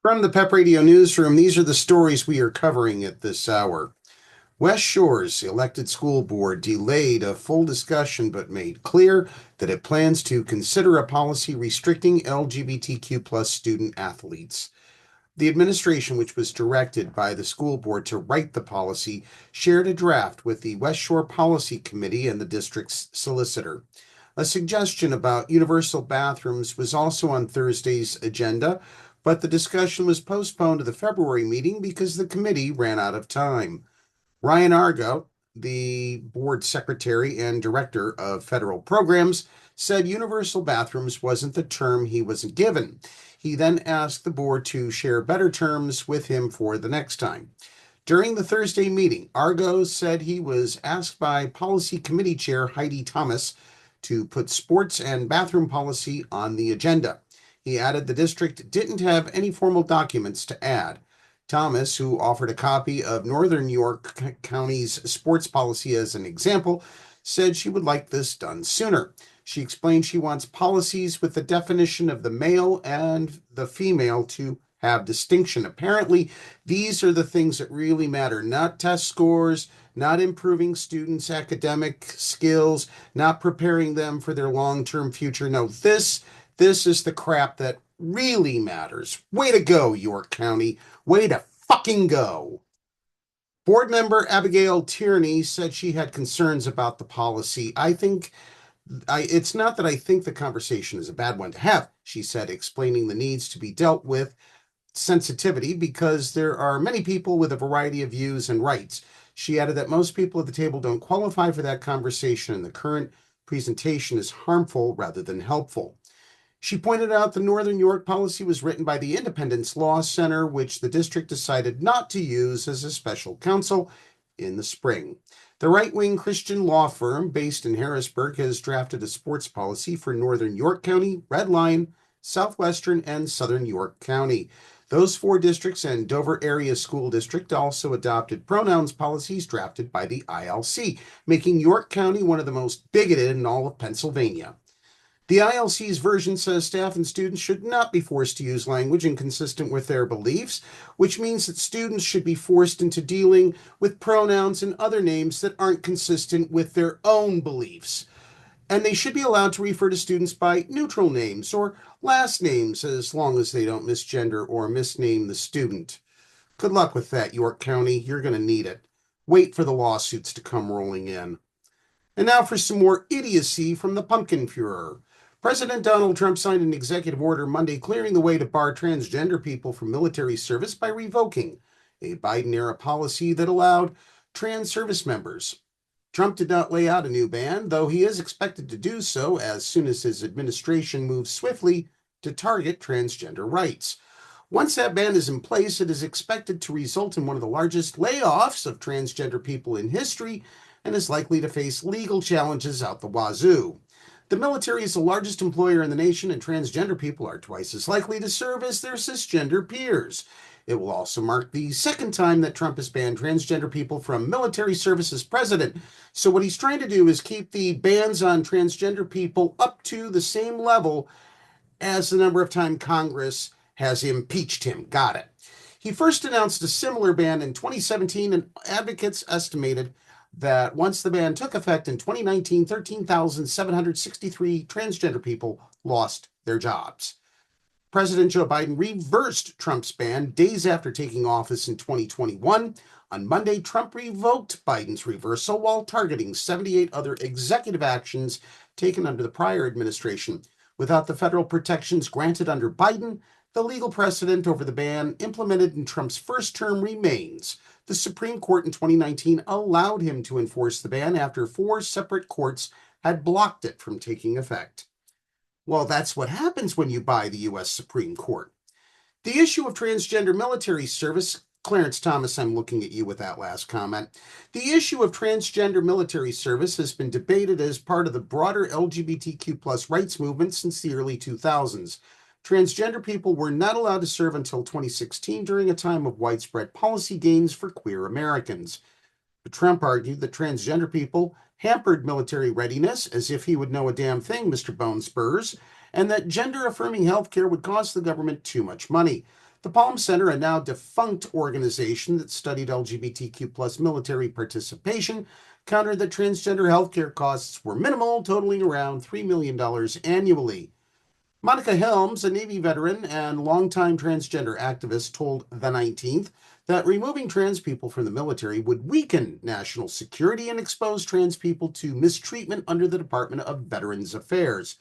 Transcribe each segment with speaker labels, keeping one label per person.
Speaker 1: From the Pep Radio Newsroom, these are the stories we are covering at this hour. West Shore's elected school board delayed a full discussion but made clear that it plans to consider a policy restricting LGBTQ plus student athletes. The administration, which was directed by the school board to write the policy, shared a draft with the West Shore Policy Committee and the district's solicitor. A suggestion about universal bathrooms was also on Thursday's agenda, but the discussion was postponed to the February meeting because the committee ran out of time. Ryan Argo, the board secretary and director of federal programs, said universal bathrooms wasn't the term he was given. He then asked the board to share better terms with him for the next time. During the Thursday meeting, Argo said he was asked by Policy Committee Chair Heidi Thomas to put sports and bathroom policy on the agenda. He added the district didn't have any formal documents to add. Thomas, who offered a copy of Northern York County's sports policy as an example, said she would like this done sooner. She explained she wants policies with the definition of the male and the female to have distinction. Apparently, these are the things that really matter, not test scores, not improving students' academic skills, not preparing them for their long-term future. No, this is the crap that really matters. Way to go, York County. Way to fucking go. Board member Abigail Tierney said she had concerns about the policy. It's not that I think the conversation is a bad one to have, she said, explaining the needs to be dealt with sensitivity because there are many people with a variety of views and rights. She added that most people at the table don't qualify for that conversation, and the current presentation is harmful rather than helpful. She pointed out the Northern York policy was written by the Independence Law Center, which the district decided not to use as a special counsel in the spring. The right-wing Christian law firm based in Harrisburg has drafted a sports policy for Northern York County, Red Lion, Southwestern, and Southern York County. Those four districts and Dover Area School District also adopted pronouns policies drafted by the ILC, making York County one of the most bigoted in all of Pennsylvania. The ILC's version says staff and students should not be forced to use language inconsistent with their beliefs, which means that students should be forced into dealing with pronouns and other names that aren't consistent with their own beliefs. And they should be allowed to refer to students by neutral names or last names as long as they don't misgender or misname the student. Good luck with that, York County. You're going to need it. Wait for the lawsuits to come rolling in. And now for some more idiocy from the Pumpkinführer. President Donald Trump signed an executive order Monday clearing the way to bar transgender people from military service by revoking a Biden-era policy that allowed trans service members. Trump did not lay out a new ban, though he is expected to do so as soon as his administration moves swiftly to target transgender rights. Once that ban is in place, it is expected to result in one of the largest layoffs of transgender people in history and is likely to face legal challenges out the wazoo. The military is the largest employer in the nation, and transgender people are twice as likely to serve as their cisgender peers. It will also mark the second time that Trump has banned transgender people from military service as president. So what he's trying to do is keep the bans on transgender people up to the same level as the number of times Congress has impeached him. Got it. He first announced a similar ban in 2017, and advocates estimated that once the ban took effect in 2019, 13,763 transgender people lost their jobs. President Joe Biden reversed Trump's ban days after taking office in 2021. On Monday, Trump revoked Biden's reversal while targeting 78 other executive actions taken under the prior administration. Without the federal protections granted under Biden, the legal precedent over the ban implemented in Trump's first term remains. The Supreme Court in 2019 allowed him to enforce the ban after four separate courts had blocked it from taking effect. Well, that's what happens when you buy the U.S. Supreme Court. The issue of transgender military service, Clarence Thomas, I'm looking at you with that last comment. The issue of transgender military service has been debated as part of the broader LGBTQ plus rights movement since the early 2000s. Transgender people were not allowed to serve until 2016 during a time of widespread policy gains for queer Americans. But Trump argued that transgender people hampered military readiness, as if he would know a damn thing, Mr. Bone Spurs, and that gender-affirming health care would cost the government too much money. The Palm Center, a now defunct organization that studied LGBTQ plus military participation, countered that transgender healthcare costs were minimal, totaling around $3 million annually. Monica Helms, a Navy veteran and longtime transgender activist, told The 19th that removing trans people from the military would weaken national security and expose trans people to mistreatment under the Department of Veterans Affairs.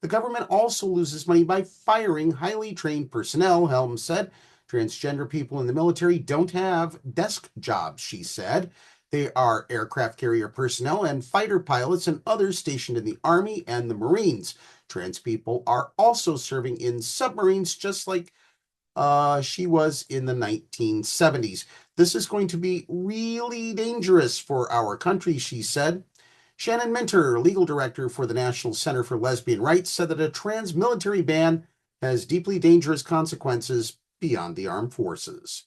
Speaker 1: The government also loses money by firing highly trained personnel, Helms said. Transgender people in the military don't have desk jobs, she said. They are aircraft carrier personnel and fighter pilots and others stationed in the Army and the Marines. Trans people are also serving in submarines, just like she was in the 1970s. This is going to be really dangerous for our country, she said. Shannon Minter, legal director for the National Center for Lesbian Rights, said that a trans military ban has deeply dangerous consequences beyond the armed forces.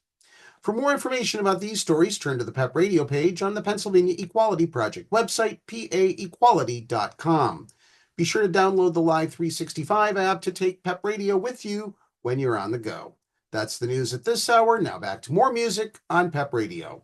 Speaker 1: For more information about these stories, turn to the PEP Radio page on the Pennsylvania Equality Project website, paequality.com. Be sure to download the Live 365 app to take PEP Radio with you when you're on the go. That's the news at this hour. Now back to more music on PEP Radio.